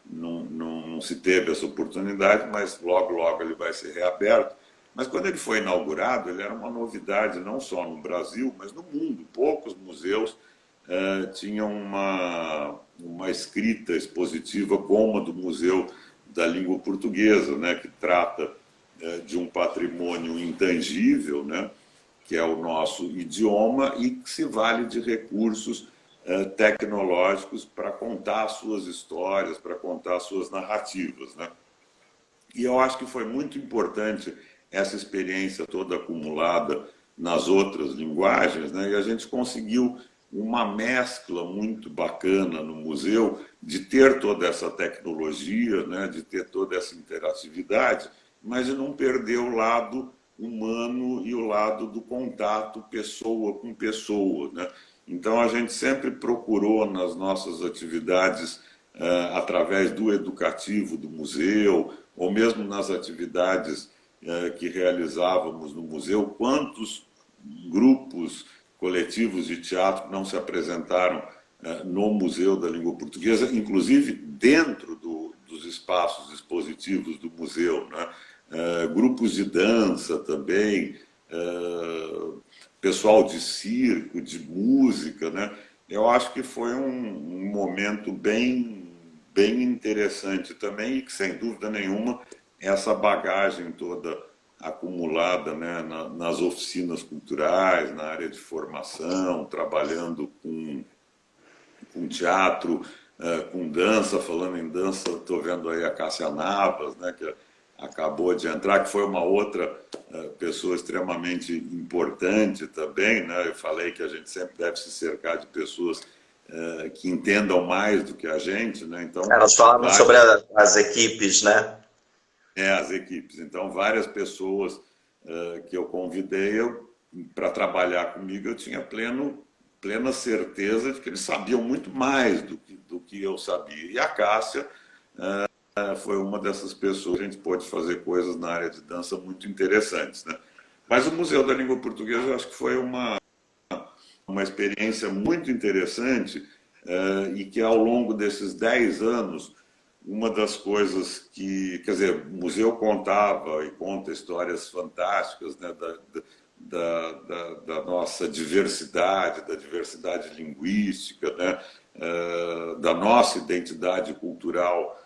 não se teve essa oportunidade, mas logo, logo ele vai ser reaberto. Mas quando ele foi inaugurado, ele era uma novidade não só no Brasil, mas no mundo. Poucos museus tinham uma escrita expositiva como a do Museu da Língua Portuguesa, né, que trata de um patrimônio intangível, né, que é o nosso idioma, e que se vale de recursos tecnológicos para contar suas histórias, para contar suas narrativas, né? E eu acho que foi muito importante essa experiência toda acumulada nas outras linguagens, né? E a gente conseguiu uma mescla muito bacana no museu de ter toda essa tecnologia, né? De ter toda essa interatividade, mas de não perder o lado humano e o lado do contato pessoa com pessoa, né? Então a gente sempre procurou nas nossas atividades, através do educativo do museu, ou mesmo nas atividades que realizávamos no museu, quantos grupos coletivos de teatro não se apresentaram no Museu da Língua Portuguesa, inclusive dentro dos espaços expositivos do museu, né? Grupos de dança também, pessoal de circo, de música, né? Eu acho que foi um momento bem interessante também e que, sem dúvida nenhuma, essa bagagem toda acumulada, né, nas oficinas culturais, na área de formação, trabalhando com teatro, com dança. Falando em dança, estou vendo aí a Cássia Navas, né, que acabou de entrar, que foi uma outra pessoa extremamente importante também, né? Eu falei que a gente sempre deve se cercar de pessoas que entendam mais do que a gente, né? Então, Nós falamos sobre as equipes, né? As equipes. Então, várias pessoas que eu convidei para trabalhar comigo, eu tinha plena certeza de que eles sabiam muito mais do que eu sabia. E a Cássia foi uma dessas pessoas. A gente pôde fazer coisas na área de dança muito interessantes, né? Mas o Museu da Língua Portuguesa, eu acho que foi uma experiência muito interessante, e que ao longo desses 10 anos, uma das coisas que, quer dizer, o museu contava e conta histórias fantásticas, né, da nossa diversidade, da diversidade linguística, né, da nossa identidade cultural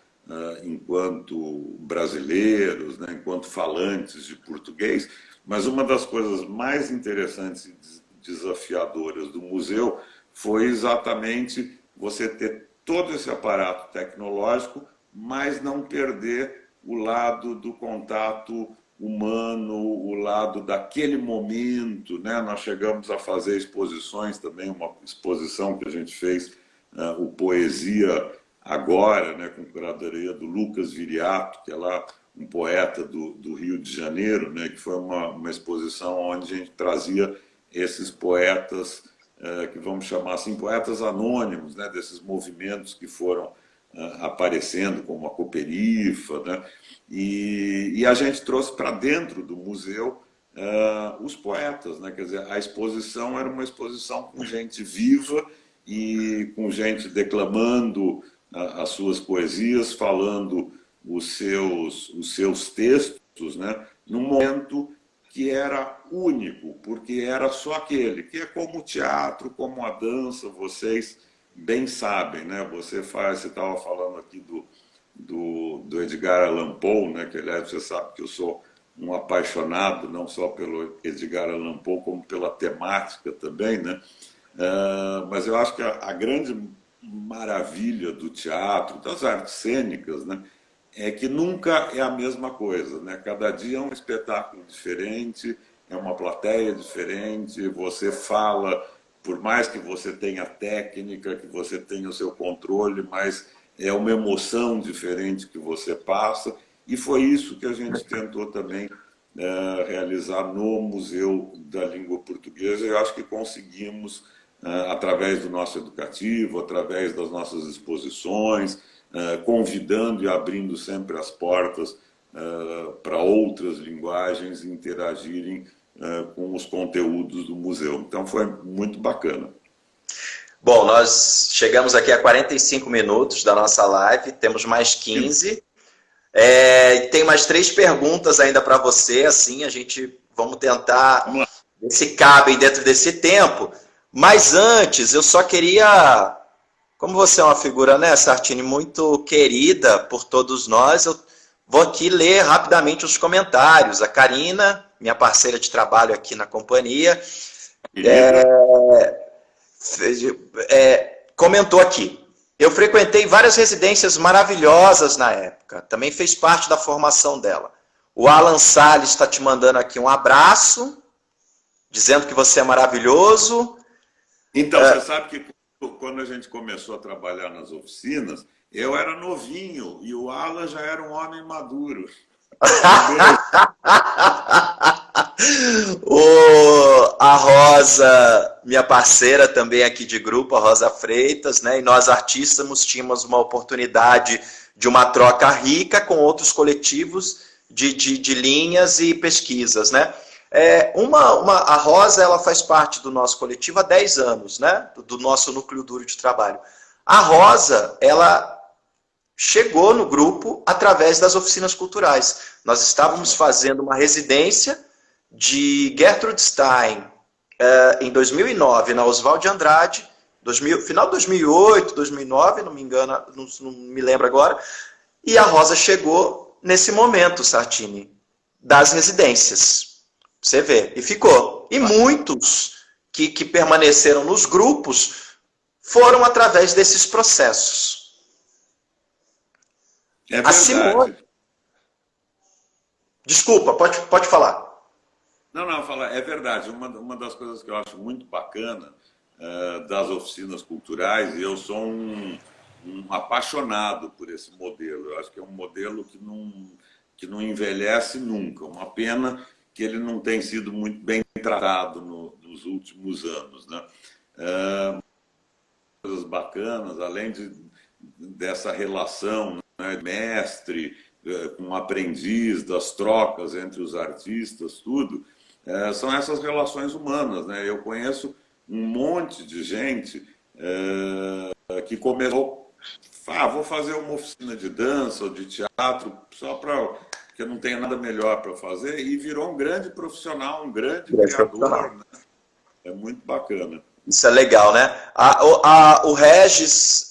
enquanto brasileiros, né, enquanto falantes de português. Mas uma das coisas mais interessantes e desafiadoras do museu foi exatamente você ter todo esse aparato tecnológico, mas não perder o lado do contato humano, o lado daquele momento, né? Nós chegamos a fazer exposições também, uma exposição que a gente fez, o Poesia Agora, né, com curadoria do Lucas Viriato, que é lá um poeta do Rio de Janeiro, né, que foi uma exposição onde a gente trazia esses poetas, que vamos chamar assim, poetas anônimos, né, desses movimentos que foram aparecendo, como a Cooperifa, né, e a gente trouxe para dentro do museu os poetas, né, quer dizer, a exposição era uma exposição com gente viva e com gente declamando as suas poesias, falando os seus textos, né, num momento que era único, porque era só aquele, que é como o teatro, como a dança, vocês bem sabem, né? Você estava falando aqui do Edgar Allan Poe, né? Que, aliás, você sabe que eu sou um apaixonado, não só pelo Edgar Allan Poe, como pela temática também, né? Mas eu acho que a grande maravilha do teatro, das artes cênicas, né, é que nunca é a mesma coisa, né? Cada dia é um espetáculo diferente, é uma plateia diferente, você fala, por mais que você tenha técnica, que você tenha o seu controle, mas é uma emoção diferente que você passa, e foi isso que a gente tentou também realizar no Museu da Língua Portuguesa. Eu acho que conseguimos através do nosso educativo, através das nossas exposições, convidando e abrindo sempre as portas para outras linguagens interagirem com os conteúdos do museu. Então foi muito bacana. Bom, nós chegamos aqui a 45 minutos da nossa live, temos mais 15. Tem mais 3 perguntas ainda para você, assim, vamos tentar ver se cabem dentro desse tempo. Mas antes, eu só queria, como você é uma figura, né, Sartini, muito querida por todos nós, eu vou aqui ler rapidamente os comentários. A Karina, minha parceira de trabalho aqui na companhia, comentou aqui: eu frequentei várias residências maravilhosas na época, também fez parte da formação dela. O Alan Salles está te mandando aqui um abraço, dizendo que você é maravilhoso. Então, você sabe que quando a gente começou a trabalhar nas oficinas, eu era novinho e o Alan já era um homem maduro. A Rosa, minha parceira também aqui de grupo, a Rosa Freitas, né? E nós artistas tínhamos uma oportunidade de uma troca rica com outros coletivos de linhas e pesquisas, né? A Rosa, ela faz parte do nosso coletivo há 10 anos, né? Do nosso núcleo duro de trabalho. A Rosa, ela chegou no grupo através das oficinas culturais. Nós estávamos fazendo uma residência de Gertrude Stein em 2009, na Oswald de Andrade, final de 2008, 2009, não me engano, não me lembro agora, e a Rosa chegou nesse momento, Sartini, das residências. Você vê, e ficou. E muitos que permaneceram nos grupos foram através desses processos. É verdade. A Simone... Desculpa, pode falar. Não, fala, é verdade. Uma das coisas que eu acho muito bacana das oficinas culturais, e eu sou um apaixonado por esse modelo. Eu acho que é um modelo que não envelhece nunca. Uma pena que ele não tem sido muito bem tratado nos últimos anos, né? Coisas bacanas, além dessa relação, né, mestre com aprendiz, das trocas entre os artistas, tudo, são essas relações humanas, né? Eu conheço um monte de gente que começou, vou fazer uma oficina de dança ou de teatro só porque eu não tenho nada melhor para fazer, e virou um grande profissional, um grande criador, né? É muito bacana. Isso é legal, né? O Regis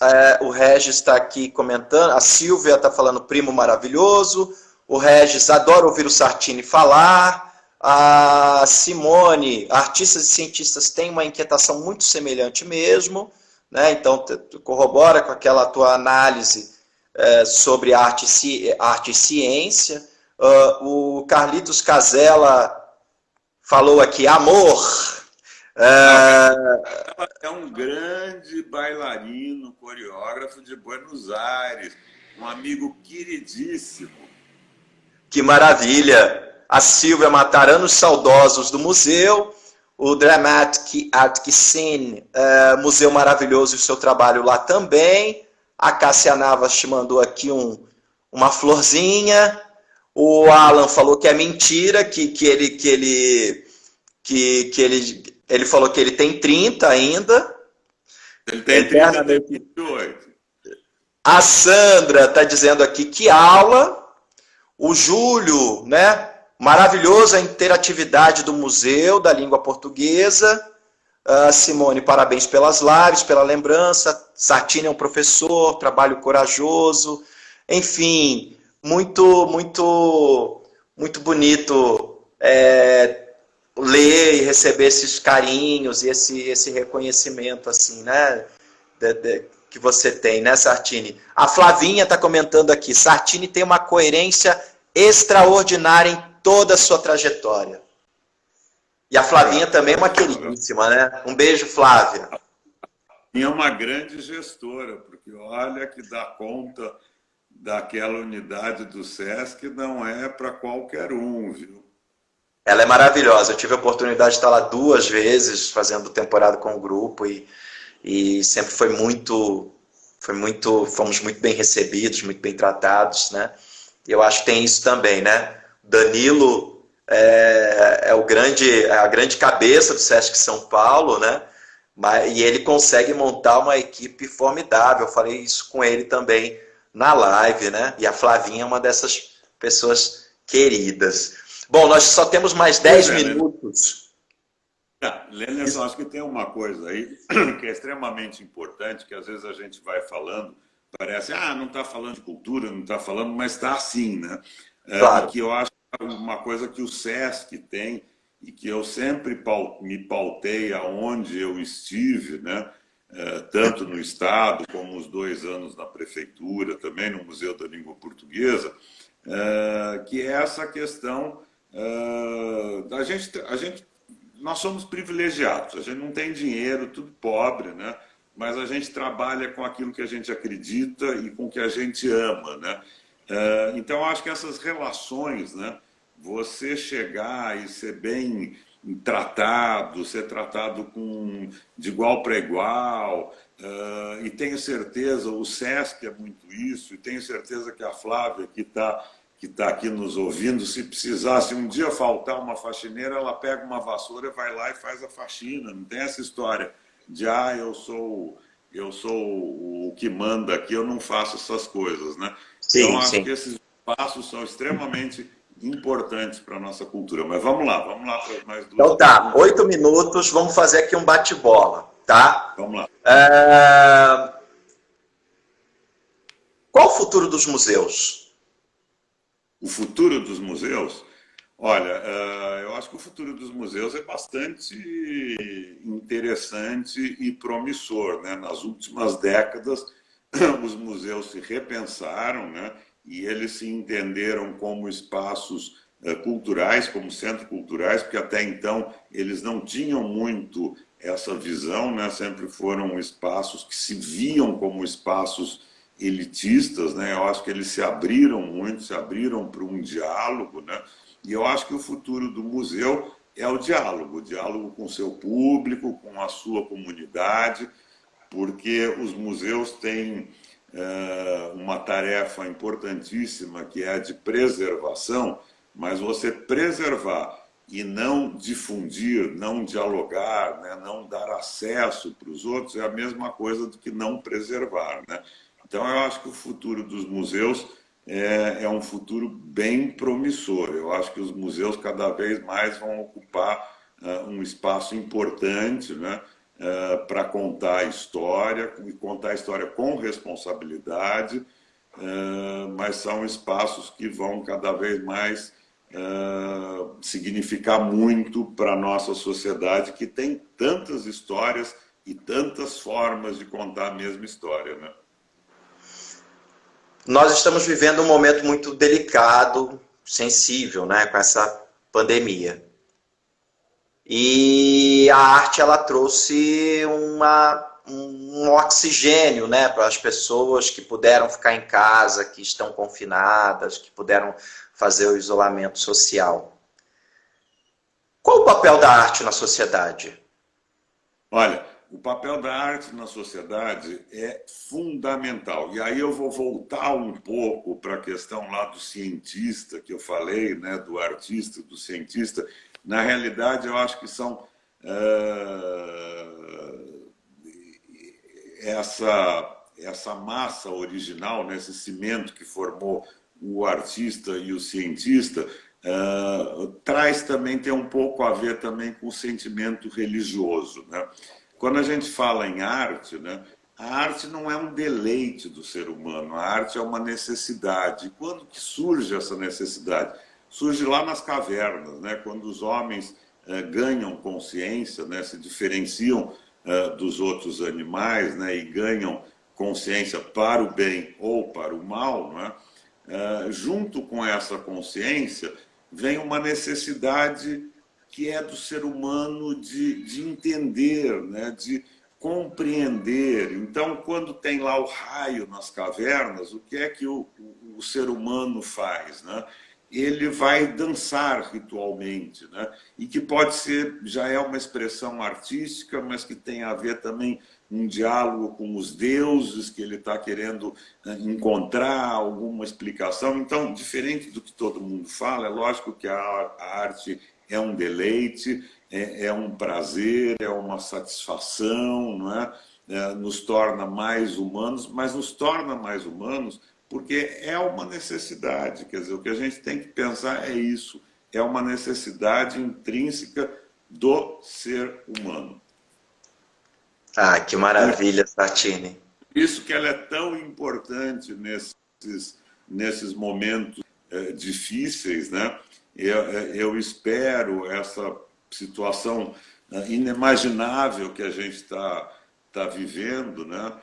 está aqui comentando, a Silvia está falando primo maravilhoso, o Regis adora ouvir o Sartini falar, a Simone, artistas e cientistas têm uma inquietação muito semelhante mesmo, né? Então corrobora com aquela tua análise sobre arte e ciência. O Carlitos Casella falou aqui, amor. Ela é um grande bailarino, coreógrafo de Buenos Aires, um amigo queridíssimo. Que maravilha! A Silvia Matarano, os saudosos do museu, o Dramatic Art Scene, museu maravilhoso e o seu trabalho lá também. A Cássia Navas te mandou aqui uma florzinha. O Alan falou que é mentira, que ele falou que ele tem 30 ainda. Ele tem 30, tem 28. A Sandra está dizendo aqui que aula. O Júlio, né? Maravilhosa a interatividade do museu, da língua portuguesa. Simone, parabéns pelas lives, pela lembrança. Sartini é um professor, trabalho corajoso. Enfim, muito bonito ler e receber esses carinhos e esse reconhecimento, assim, né? Que você tem, né, Sartini? A Flavinha está comentando aqui, Sartini tem uma coerência extraordinária em toda a sua trajetória. E a Flavinha também é uma queridíssima, né? Um beijo, Flávia. E é uma grande gestora, porque olha que dá conta daquela unidade do SESC não é para qualquer um, viu? Ela é maravilhosa. Eu tive a oportunidade de estar lá 2 vezes fazendo temporada com o grupo e sempre fomos muito bem recebidos, muito bem tratados, né? E eu acho que tem isso também, né? Danilo é a grande cabeça do Sesc São Paulo, né? E ele consegue montar uma equipe formidável. Eu falei isso com ele também na live, né? E a Flavinha é uma dessas pessoas queridas. Bom, nós só temos mais 10 minutos. Lênin, eu acho que tem uma coisa aí que é extremamente importante, que às vezes a gente vai falando, parece, não está falando de cultura, não está falando, mas está assim, né? Claro. E que eu acho uma coisa que o SESC tem e que eu sempre me pautei aonde eu estive, né? Tanto no Estado como os 2 anos na Prefeitura, também no Museu da Língua Portuguesa, que é essa questão da gente nós somos privilegiados, a gente não tem dinheiro, tudo pobre, né? Mas a gente trabalha com aquilo que a gente acredita e com o que a gente ama, né? Então, eu acho que essas relações, né? Você chegar e ser bem tratado, ser tratado de igual para igual, e tenho certeza, o SESC é muito isso, e tenho certeza que a Flávia, que tá aqui nos ouvindo, se precisar, se um dia faltar uma faxineira, ela pega uma vassoura, vai lá e faz a faxina. Não tem essa história de, eu sou o que manda aqui, eu não faço essas coisas, né? Sim, então, acho sim. que esses passos são extremamente importantes para a nossa cultura. Mas vamos lá para mais 2 Então tá, perguntas. 8 minutos, vamos fazer aqui um bate-bola, tá? Vamos lá. Qual o futuro dos museus? O futuro dos museus? Olha, eu acho que o futuro dos museus é bastante interessante e promissor, né? Nas últimas décadas, os museus se repensaram, né? E eles se entenderam como espaços culturais, como centros culturais, porque até então eles não tinham muito essa visão, né? Sempre foram espaços que se viam como espaços elitistas, né? Eu acho que eles se abriram muito, se abriram para um diálogo, né? E eu acho que o futuro do museu é o diálogo com o seu público, com a sua comunidade, porque os museus têm uma tarefa importantíssima que é a de preservação, mas você preservar e não difundir, não dialogar, né, não dar acesso para os outros é a mesma coisa do que não preservar, né? Então, eu acho que o futuro dos museus é um futuro bem promissor. Eu acho que os museus cada vez mais vão ocupar um espaço importante, né, para contar a história, e contar a história com responsabilidade, mas são espaços que vão cada vez mais significar muito para a nossa sociedade, que tem tantas histórias e tantas formas de contar a mesma história, né? Nós estamos vivendo um momento muito delicado, sensível, né, com essa pandemia. E a arte ela trouxe um oxigênio, né, para as pessoas que puderam ficar em casa, que estão confinadas, que puderam fazer o isolamento social. Qual o papel da arte na sociedade? Olha, o papel da arte na sociedade é fundamental. E aí eu vou voltar um pouco para a questão lá do cientista que eu falei, né, do artista, do cientista. Na realidade, eu acho que são essa massa original, né, esse cimento que formou o artista e o cientista, traz também, tem um pouco a ver também com o sentimento religioso, né? Quando a gente fala em arte, né, a arte não é um deleite do ser humano, a arte é uma necessidade. E quando que surge essa necessidade? Surge lá nas cavernas, né, quando os homens ganham consciência, né, se diferenciam dos outros animais, né, e ganham consciência para o bem ou para o mal, né, junto com essa consciência vem uma necessidade que é do ser humano de entender, né, de compreender. Então, quando tem lá o raio nas cavernas, o que é que o ser humano faz, né? ele vai dançar ritualmente, né? E que pode ser, já é uma expressão artística, mas que tem a ver também um diálogo com os deuses, que ele está querendo encontrar alguma explicação. Então, diferente do que todo mundo fala, é lógico que a arte é um deleite, é um prazer, é uma satisfação, não é? Nos torna mais humanos, mas nos torna mais humanos porque é uma necessidade. Quer dizer, o que a gente tem que pensar é isso, é uma necessidade intrínseca do ser humano. Ah, que maravilha, Sartini. Isso que ela é tão importante nesses momentos difíceis, né? Eu espero essa situação inimaginável que a gente está vivendo, né?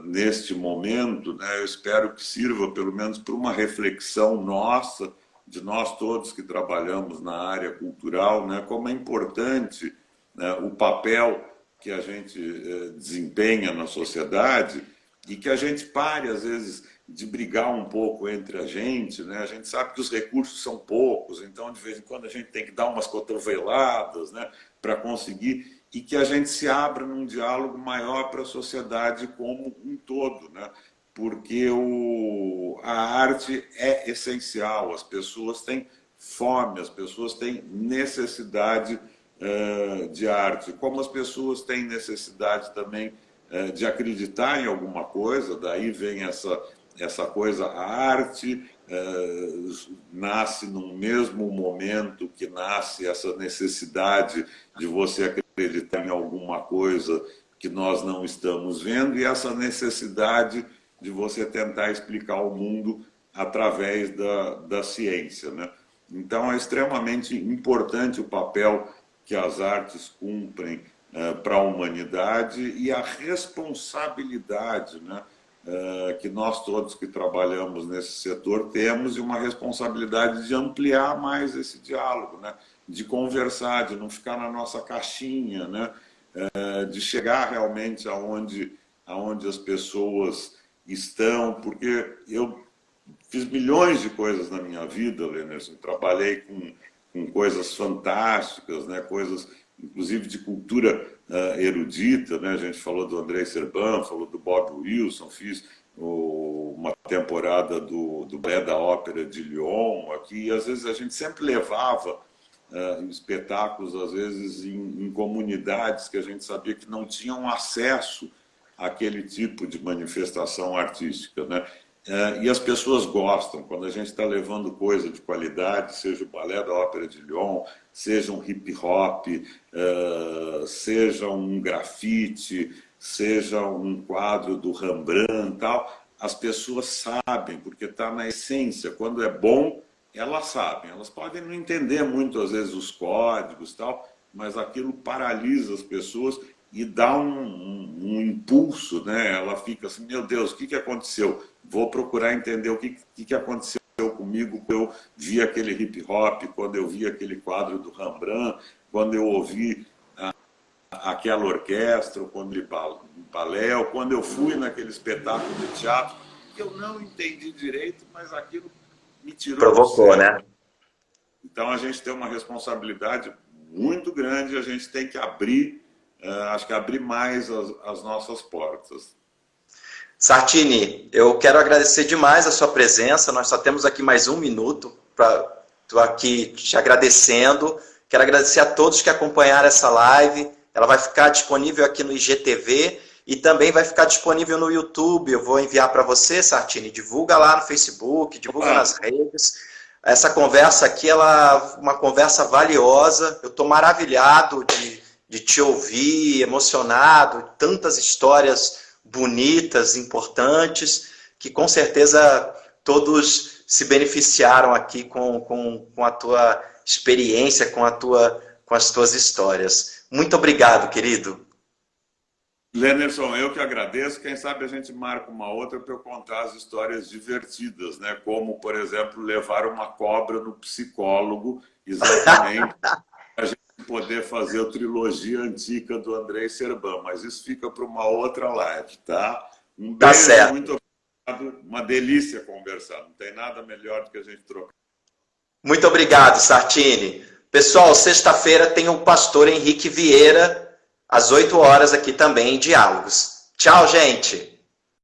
Neste momento, né? Eu espero que sirva pelo menos para uma reflexão nossa, de nós todos que trabalhamos na área cultural, né? Como é importante, né, o papel que a gente desempenha na sociedade e que a gente pare, às vezes, de brigar um pouco entre a gente, né? A gente sabe que os recursos são poucos, então, de vez em quando, a gente tem que dar umas cotoveladas, né, para conseguir, e que a gente se abra num diálogo maior para a sociedade como um todo, né? Porque a arte é essencial, as pessoas têm fome, as pessoas têm necessidade de arte, como as pessoas têm necessidade também de acreditar em alguma coisa, daí vem essa coisa, a arte nasce no mesmo momento que nasce essa necessidade de você acreditar em alguma coisa que nós não estamos vendo e essa necessidade de você tentar explicar o mundo através da ciência, né? Então é extremamente importante o papel que as artes cumprem para a humanidade e a responsabilidade, né, que nós todos que trabalhamos nesse setor temos, e uma responsabilidade de ampliar mais esse diálogo, né, de conversar, de não ficar na nossa caixinha, né, de chegar realmente aonde as pessoas estão, porque eu fiz milhões de coisas na minha vida, Lenerson, trabalhei com coisas fantásticas, né? Coisas, inclusive, de cultura erudita, né? A gente falou do Andrei Serban, falou do Bob Wilson, fiz uma temporada do Ballet da Ópera de Lyon aqui, e às vezes a gente sempre levava espetáculos, às vezes, em comunidades que a gente sabia que não tinham acesso àquele tipo de manifestação artística, né? E as pessoas gostam, quando a gente está levando coisa de qualidade, seja o Balé da Ópera de Lyon, seja um hip hop, seja um grafite, seja um quadro do Rembrandt, tal, as pessoas sabem, porque está na essência. Quando é bom, elas sabem. Elas podem não entender muito, às vezes, os códigos, tal, mas aquilo paralisa as pessoas e dá um impulso, né? Ela fica assim, meu Deus, o que aconteceu? Vou procurar entender o que aconteceu comigo quando eu vi aquele hip hop, quando eu vi aquele quadro do Rembrandt, quando eu ouvi aquela orquestra, quando ele balé, ou quando eu fui naquele espetáculo de teatro, que eu não entendi direito, mas aquilo me tirou Provocou, do sério. né? Então a gente tem uma responsabilidade muito grande, a gente tem que abrir, acho que abrir mais as nossas portas. Sartini, eu quero agradecer demais a sua presença. Nós só temos aqui mais um minuto para estou aqui te agradecendo. Quero agradecer a todos que acompanharam essa live. Ela vai ficar disponível aqui no IGTV e também vai ficar disponível no YouTube. Eu vou enviar para você, Sartini. Divulga lá no Facebook, divulga nas redes. Essa conversa aqui, ela é uma conversa valiosa. Eu estou maravilhado de te ouvir, emocionado, tantas histórias bonitas, importantes, que com certeza todos se beneficiaram aqui com a tua experiência, com as tuas histórias. Muito obrigado, querido. Lenerson, eu que agradeço. Quem sabe a gente marca uma outra para eu contar as histórias divertidas, né? Como, por exemplo, levar uma cobra no psicólogo, exatamente, para a gente poder fazer a trilogia antiga do Andrei Serban. Mas isso fica para uma outra live, tá? Um beijo, Tá certo. muito uma delícia conversar. Não tem nada melhor do que a gente trocar. Muito obrigado, Sartini. Pessoal, sexta-feira tem o pastor Henrique Vieira, às 8 horas aqui também em Diálogos. Tchau, gente!